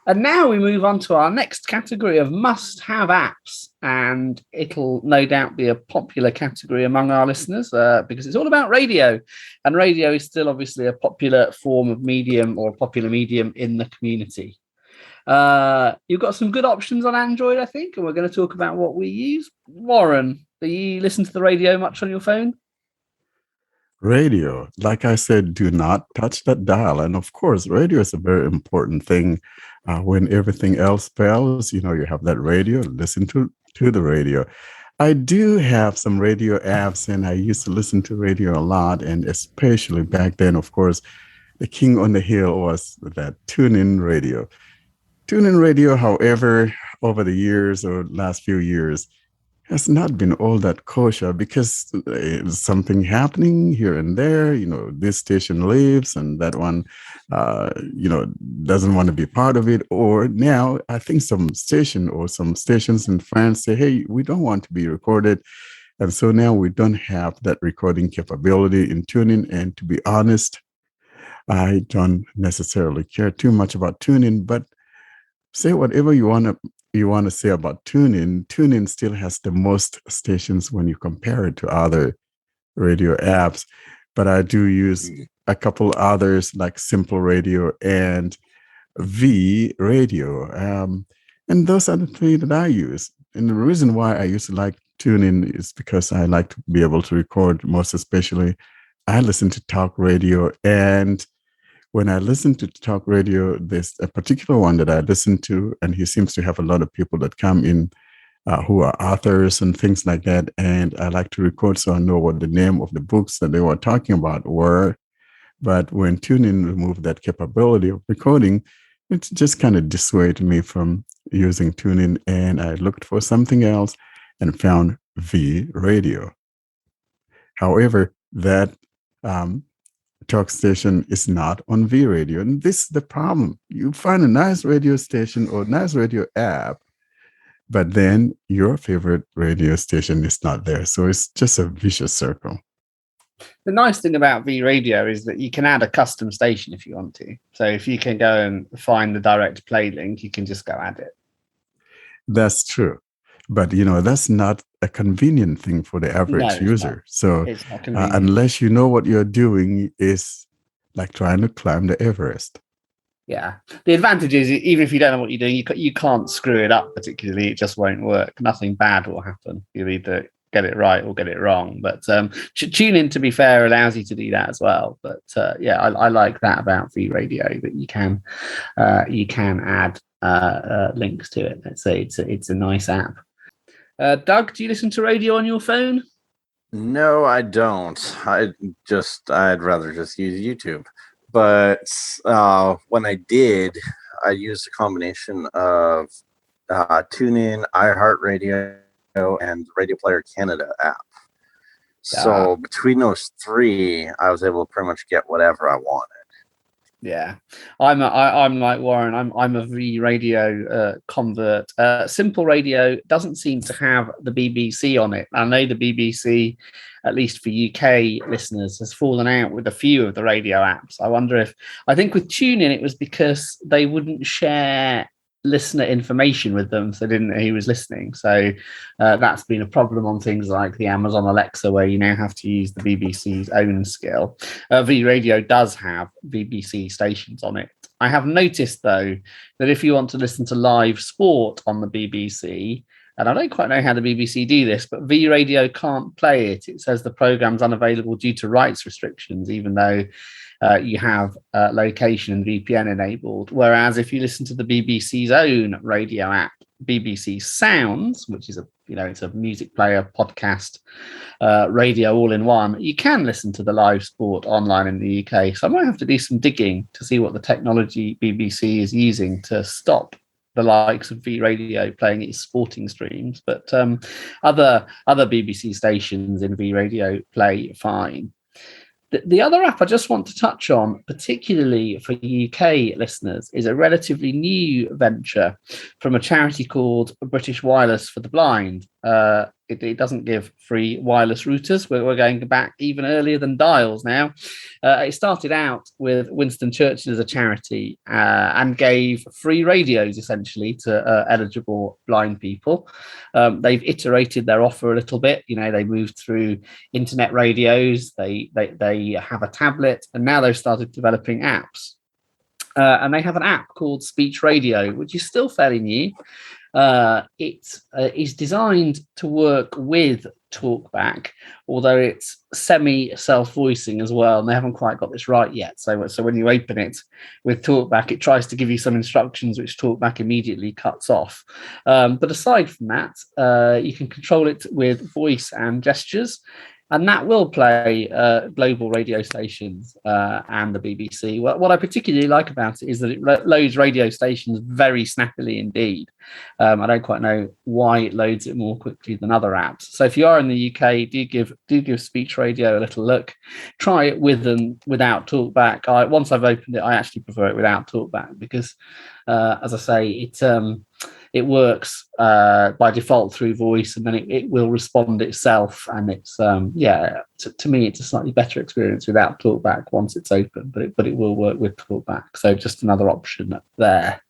And now we move on to our next category of must-have apps, and it'll no doubt be a popular category among our listeners because it's all about radio, and radio is still obviously a popular form of medium or a popular medium in the community. You've got some good options on Android, I think, and we're going to talk about what we use. Warren, do you listen to the radio much on your phone? Radio, like I said, do not touch that dial. And of course, radio is a very important thing. When everything else fails, you have that radio, listen to the radio. I do have some radio apps, and I used to listen to radio a lot. And especially back then, of course, the king on the hill was that TuneIn Radio. TuneIn Radio, however, over the years or last few years, has not been all that kosher because there's something happening here and there. This station leaves and that one, doesn't want to be part of it. Or now I think some stations in France say, hey, we don't want to be recorded. And so now we don't have that recording capability in TuneIn. And to be honest, I don't necessarily care too much about TuneIn, but say whatever you want to say about TuneIn. TuneIn still has the most stations when you compare it to other radio apps. But I do use a couple others like Simple Radio and VRadio. And those are the three that I use. And the reason why I used to like TuneIn is because I like to be able to record, most especially. I listen to talk radio, and when I listen to talk radio, there's a particular one that I listen to, and he seems to have a lot of people that come in who are authors and things like that. And I like to record so I know what the name of the books that they were talking about were. But when TuneIn removed that capability of recording, it just kind of dissuaded me from using TuneIn. And I looked for something else and found VRadio. However, that talk station is not on VRadio. And this is the problem. You find a nice radio station or nice radio app, but then your favorite radio station is not there. So it's just a vicious circle. The nice thing about VRadio is that you can add a custom station if you want to. So if you can go and find the direct play link, you can just go add it. That's true. But, that's not a convenient thing for the average user. So unless you know what you're doing, is like trying to climb the Everest. Yeah. The advantage is, even if you don't know what you're doing, you can't screw it up particularly. It just won't work. Nothing bad will happen. You'll either get it right or get it wrong. But TuneIn, to be fair, allows you to do that as well. But I like that about VRadio, that you can add links to it. Let's say it's a nice app. Doug, do you listen to radio on your phone? No, I don't. I'd rather just use YouTube. But when I did, I used a combination of TuneIn, iHeartRadio, and Radio Player Canada app. So between those three, I was able to pretty much get whatever I wanted. Yeah, I'm like Warren. I'm a VRadio convert. Simple Radio doesn't seem to have the BBC on it. I know the BBC, at least for UK listeners, has fallen out with a few of the radio apps. I think with TuneIn it was because they wouldn't share listener information with them, so they didn't know who was listening. So that's been a problem on things like the Amazon Alexa, where you now have to use the BBC's own skill. VRadio does have BBC stations on it. I have noticed, though, that if you want to listen to live sport on the BBC, and I don't quite know how the BBC do this, but VRadio can't play it. It says the program's unavailable due to rights restrictions, even though you have location and VPN enabled. Whereas if you listen to the BBC's own radio app, BBC Sounds, which is it's a music player, podcast, radio all in one, you can listen to the live sport online in the UK. So I might have to do some digging to see what the technology BBC is using to stop the likes of VRadio playing its sporting streams. But other BBC stations in VRadio play fine. The other app I just want to touch on, particularly for UK listeners, is a relatively new venture from a charity called British Wireless for the Blind. It doesn't give free wireless routers. We're going back even earlier than dials now. It started out with Winston Churchill as a charity and gave free radios essentially to eligible blind people. They've iterated their offer a little bit. They moved through internet radios. They have a tablet, and now they've started developing apps. And they have an app called Speech Radio, which is still fairly new. It is designed to work with Talkback, although it's semi-self-voicing as well, and they haven't quite got this right yet. So when you open it with Talkback, it tries to give you some instructions which Talkback immediately cuts off. But aside from that, you can control it with voice and gestures. And that will play global radio stations and the BBC. What I particularly like about it is that it loads radio stations very snappily indeed. I don't quite know why it loads it more quickly than other apps. So if you are in the UK, do give Speech Radio a little look. Try it with and without Talkback. Once I've opened it, I actually prefer it without Talkback because, as I say, it works by default through voice, and then it will respond itself. And it's to me, it's a slightly better experience without Talkback once it's open, but it will work with Talkback. So just another option there.